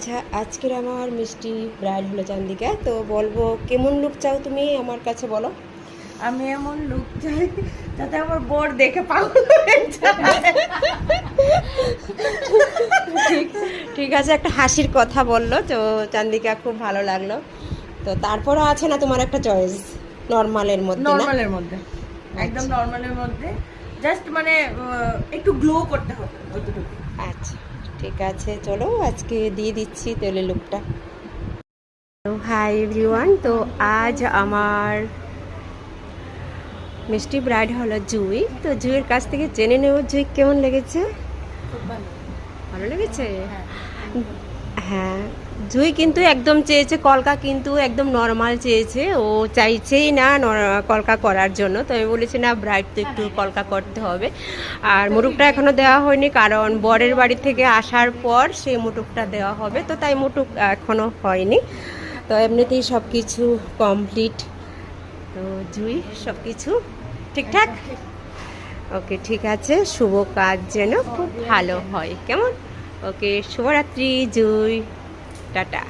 আচ্ছা, আজকের আমার মিষ্টি ব্রাইড হলো চান্দিকা। তো বলবো কেমন লুক চাও তুমি আমার কাছে বলো। আমি এমন লুক চাই যাতে আমার বর দেখে পাগল হয়ে যায়। ঠিক ঠিক আছে, একটা হাসির কথা বললো তো চান্দিকা, খুব ভালো লাগলো। তো তারপরও আছে না তোমার একটা চয়েস নর্মালের মধ্যে? না, নর্মালের মধ্যে, একদম নর্মালের মধ্যে, জাস্ট মানে একটু গ্লো করতে হবে অতটুকু। আচ্ছা ঠিক আছে, চলো আজকে দিয়ে দিচ্ছি তেলের লুকটা। তো হাই এভরিওয়ান, তো আজ আমার মিষ্টি ব্রাইড হলো জুই। তো জুইয়ের কাছ থেকে জেনে নেব জুই কেমন লেগেছে। খুব ভালো। ভালো লেগেছে? হ্যাঁ, হ্যাঁ, জুই কিন্তু একদম চেয়েছে কলকা, কিন্তু একদম নর্মাল চেয়েছে, ও চাইছেই না কলকা করার জন্য। তো আমি বলেছি না, ব্রাইড তো একটু কলকা করতে হবে। আর মুটুকটা এখনও দেওয়া হয়নি, কারণ বরের বাড়ি থেকে আসার পর সেই মুটুকটা দেওয়া হবে, তো তাই মুটুক এখনও হয়নি। তো এমনিতেই সব কিছু কমপ্লিট। তো জুই সব কিছু ঠিকঠাক? ওকে ঠিক আছে, শুভ কাজ যেন খুব ভালো হয়, কেমন? ওকে, শুভরাত্রি জুই, টাটা।